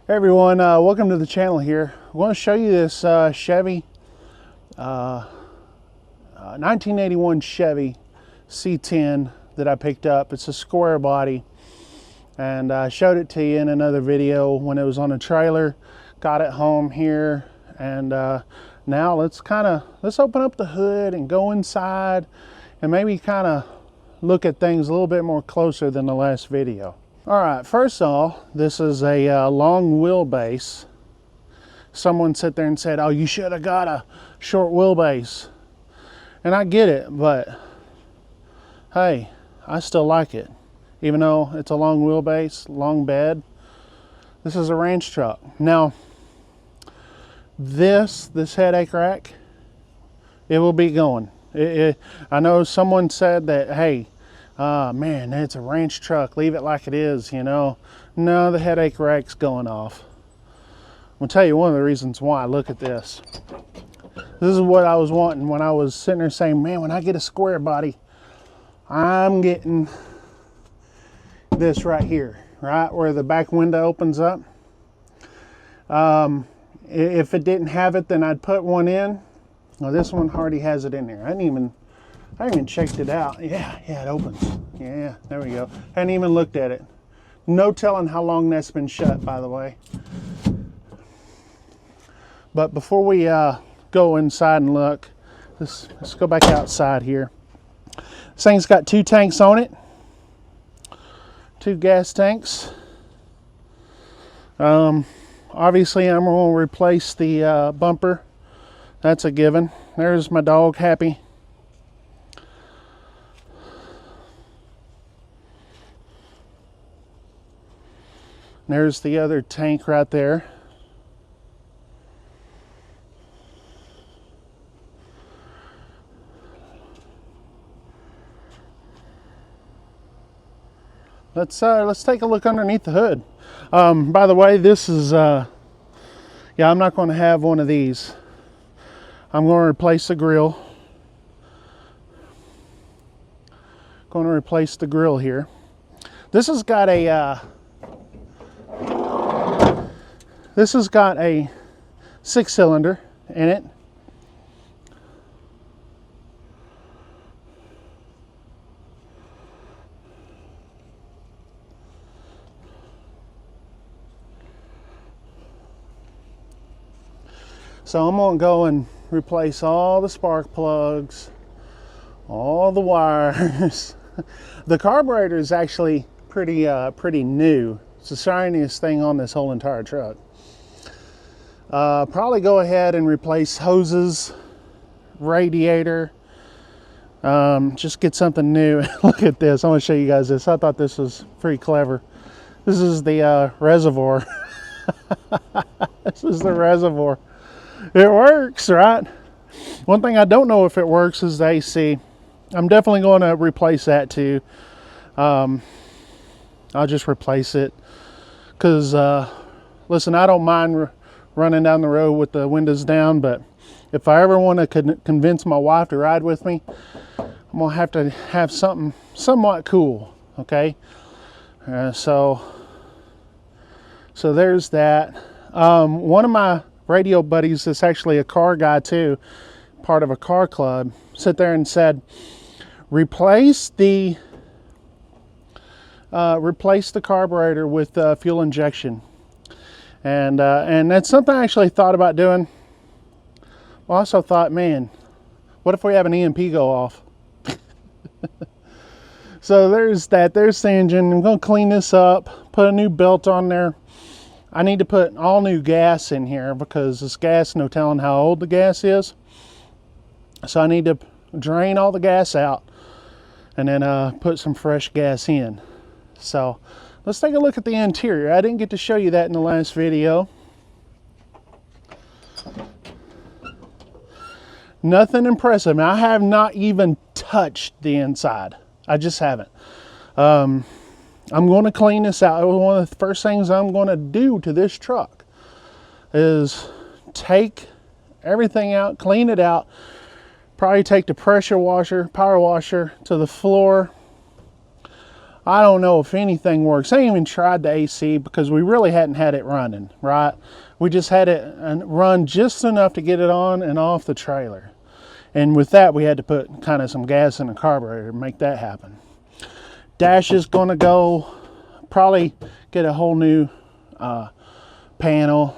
Hey everyone, welcome to the channel here. I want to show you this Chevy 1981 Chevy C10 that I picked up. It's a square body, and I showed it to you in another video when it was on a trailer. Got it home here, and now let's open up the hood and go inside and maybe kind of look at things a little bit more closer than the last video. All right, first of all, this is a long wheelbase. Someone sat there and said, oh, you should have got a short wheelbase. And I get it, but hey, I still like it. Even though it's a long wheelbase, long bed, this is a ranch truck. Now, this headache rack, it will be going. I know someone said that, hey, man, it's a ranch truck, leave it like it is, you know. No, the headache rack's going off. I'm gonna tell you one of the reasons why. Look at this. This is what I was wanting when I was sitting there saying, man, when I get a square body, I'm getting this right here, right where the back window opens up. If it didn't have it, then I'd put one in. Well, this one already has it in there. I haven't even checked it out. Yeah, it opens. Yeah, there we go. Hadn't even looked at it. No telling how long that's been shut, by the way. But before we go inside and look, let's go back outside here. This thing's got 2 tanks on it. 2 gas tanks. Obviously, I'm going to replace the bumper. That's a given. There's my dog, Happy. There's the other tank right there. Let's take a look underneath the hood. By the way, this is yeah, I'm not going to have one of these. I'm going to replace the grill. Going to replace the grill here. This has got a 6-cylinder in it. So I'm going to go and replace all the spark plugs, all the wires. The carburetor is actually pretty new. It's the shiniest thing on this whole entire truck. Probably go ahead and replace hoses, radiator, just get something new. Look at this. I want to show you guys this. I thought this was pretty clever. This is the reservoir. This is the reservoir. It works, right? One thing I don't know if it works is the AC. I'm definitely going to replace that too. I'll just replace it because listen, I don't mind running down the road with the windows down, but if I ever want to convince my wife to ride with me, I'm gonna have to have something somewhat cool. Okay, so there's that. One of my radio buddies is actually a car guy too, part of a car club, sat there and said, replace the carburetor with fuel injection. And that's something I actually thought about doing. I also thought, man, what if we have an EMP go off? So there's that. There's the engine. I'm going to clean this up, put a new belt on there. I need to put all new gas in here because this gas, no telling how old the gas is. So I need to drain all the gas out and then put some fresh gas in. So let's take a look at the interior. I didn't get to show you that in the last video. Nothing impressive. Now, I have not even touched the inside. I just haven't. I'm going to clean this out. One of the first things I'm going to do to this truck is take everything out, clean it out, probably take the pressure washer, power washer to the floor. I don't know if anything works. I even tried the AC because we really hadn't had it running, right? We just had it run just enough to get it on and off the trailer. And with that, we had to put kind of some gas in the carburetor to make that happen. Dash is going to go, probably get a whole new panel.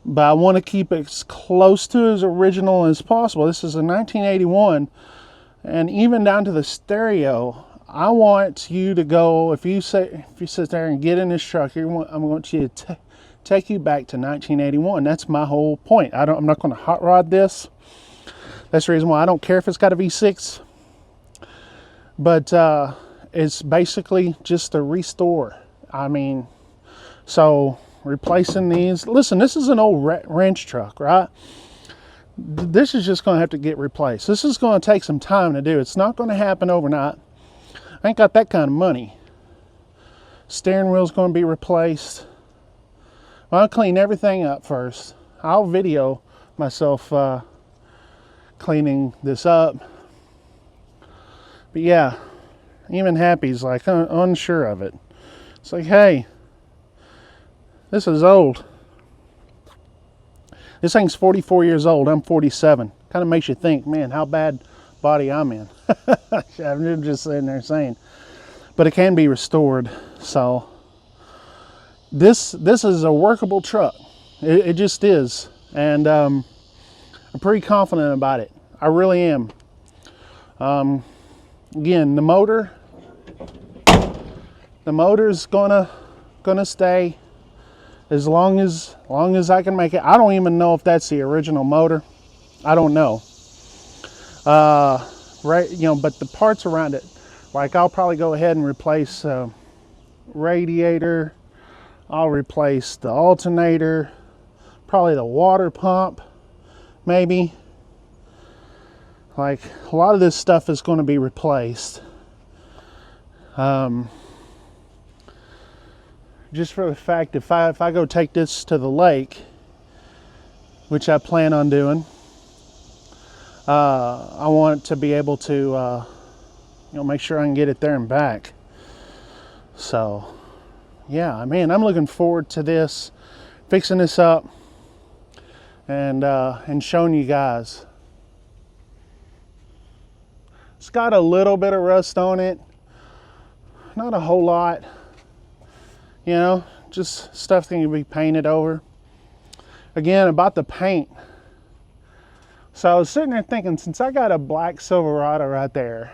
But I want to keep it as close to as original as possible. This is a 1981, and even down to the stereo. I want you to go, if you sit there and get in this truck, I want you to take you back to 1981. That's my whole point. I'm not going to hot rod this. That's the reason why I don't care if it's got a V6. But it's basically just a restore. I mean, so replacing these. Listen, this is an old wrench truck, right? This is just going to have to get replaced. This is going to take some time to do. It's not going to happen overnight. I ain't got that kind of money. Steering wheel's going to be replaced. Well, I'll clean everything up first. I'll video myself cleaning this up. But yeah, even Happy's like unsure of it. It's like, hey, this is old. This thing's 44 years old. I'm 47. Kind of makes you think, man, how bad body I'm in. I'm just sitting there saying. But it can be restored. So this is a workable truck. It just is. And I'm pretty confident about it. I really am. Again, the motor's gonna stay as long as I can make it. I don't even know if that's the original motor. I don't know. Right, but the parts around it, like I'll probably go ahead and replace radiator. I'll replace the alternator, probably the water pump, maybe. Like a lot of this stuff is going to be replaced. Just for the fact, if I go take this to the lake, which I plan on doing, I want to be able to make sure I can get it there and back. So yeah, man, I'm looking forward to this, fixing this up and showing you guys. It's got a little bit of rust on it, not a whole lot, just stuff that can be painted over. Again, about the paint. So I was sitting there thinking, since I got a black Silverado right there,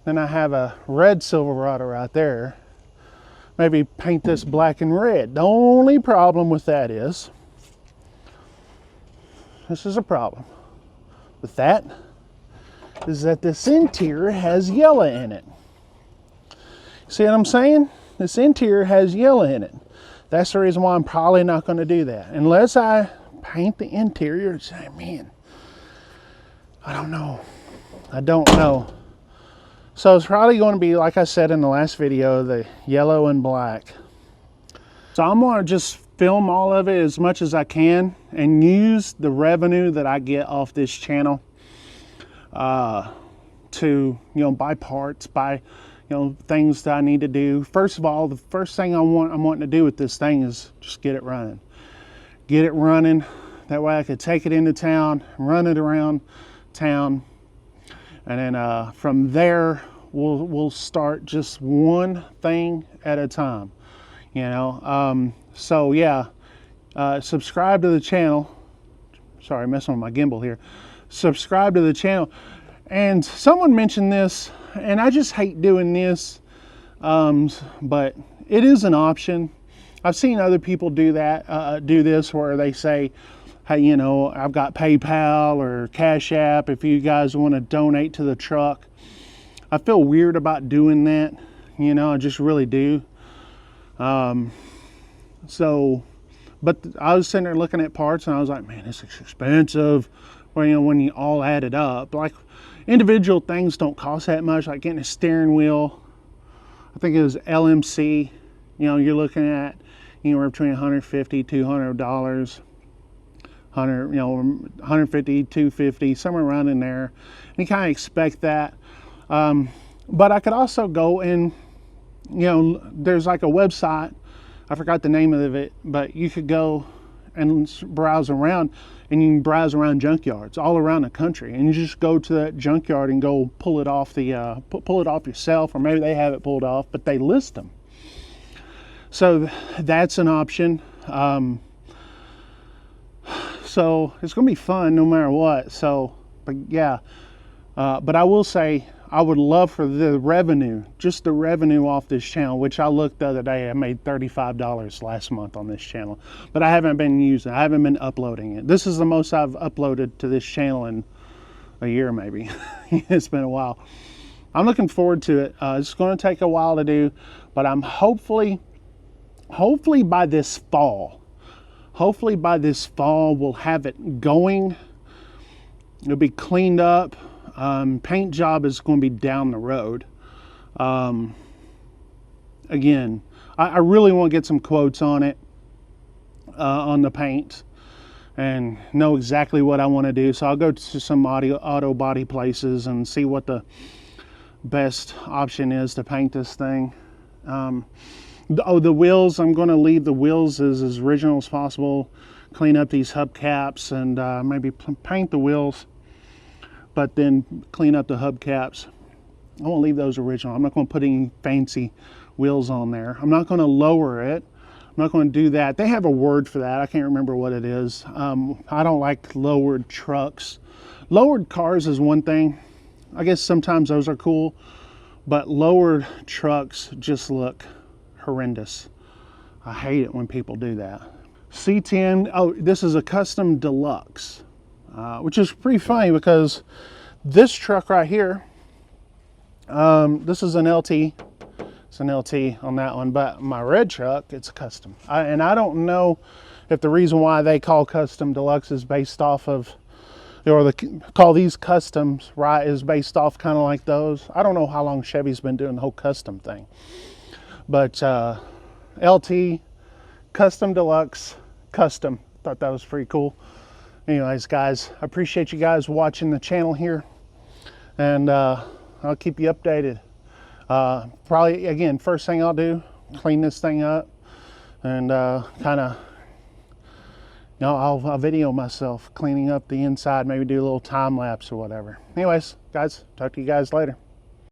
then I have a red Silverado right there, maybe paint this black and red. The only problem with that is, this is a problem with that, is that this interior has yellow in it. See what I'm saying? This interior has yellow in it. That's the reason why I'm probably not going to do that. Unless I paint the interior and say, man, I don't know. So it's probably going to be, like I said in the last video, the yellow and black. So I'm going to just film all of it as much as I can and use the revenue that I get off this channel to buy parts, buy things that I need to do. First of all, the first thing I'm wanting to do with this thing is just get it running. That way I could take it into town, run it around town, and then from there we'll start just one thing at a time. So yeah, subscribe to the channel. Sorry, messing with my gimbal here. Subscribe to the channel. And someone mentioned this, and I just hate doing this, but it is an option. I've seen other people do that, do this, where they say, hey, I've got PayPal or Cash App if you guys want to donate to the truck. I feel weird about doing that, I just really do. But I was sitting there looking at parts, and I was like, man, this is expensive. Well, when you all add it up, like individual things don't cost that much, like getting a steering wheel. I think it was LMC, you're looking at anywhere between $150, $200, 150, $250, somewhere around in there. And you kind of expect that. But I could also go and, you know, there's like a website, I forgot the name of it, but you could go and browse around, and you can browse around junkyards all around the country, and you just go to that junkyard and go pull it off pull it off yourself, or maybe they have it pulled off, but they list them. So that's an option. So it's gonna be fun no matter what. So, but yeah, but I will say, I would love for the revenue, just the revenue off this channel, which I looked the other day, I made $35 last month on this channel, but I haven't been using it. I haven't been uploading it. This is the most I've uploaded to this channel in a year, maybe. It's been a while. I'm looking forward to it. It's going to take a while to do, but I'm hopefully by this fall, we'll have it going. It'll be cleaned up. Paint job is going to be down the road. Again, I really want to get some quotes on it, on the paint, and know exactly what I want to do. So I'll go to some auto body places and see what the best option is to paint this thing. The wheels, I'm going to leave the wheels as original as possible, clean up these hubcaps, and maybe paint the wheels, but then clean up the hubcaps. I won't leave those original. I'm not going to put any fancy wheels on there. I'm not going to lower it. I'm not going to do that. They have a word for that. I can't remember what it is. I don't like lowered trucks. Lowered cars is one thing. I guess sometimes those are cool, but lowered trucks just look horrendous. I hate it when people do that. C10, oh, this is a custom deluxe, which is pretty funny because this truck right here, this is an LT. It's an LT on that one, but my red truck, it's a custom. And I don't know if the reason why they call custom deluxe is based off of, or call these customs, right, is based off kind of like those. I don't know how long Chevy's been doing the whole custom thing. But LT, custom deluxe, custom. Thought that was pretty cool. Anyways, guys, I appreciate you guys watching the channel here, and I'll keep you updated. Probably, again, first thing I'll do, clean this thing up, and kind of, you know, I'll video myself cleaning up the inside, maybe do a little time lapse or whatever. Anyways, guys, talk to you guys later.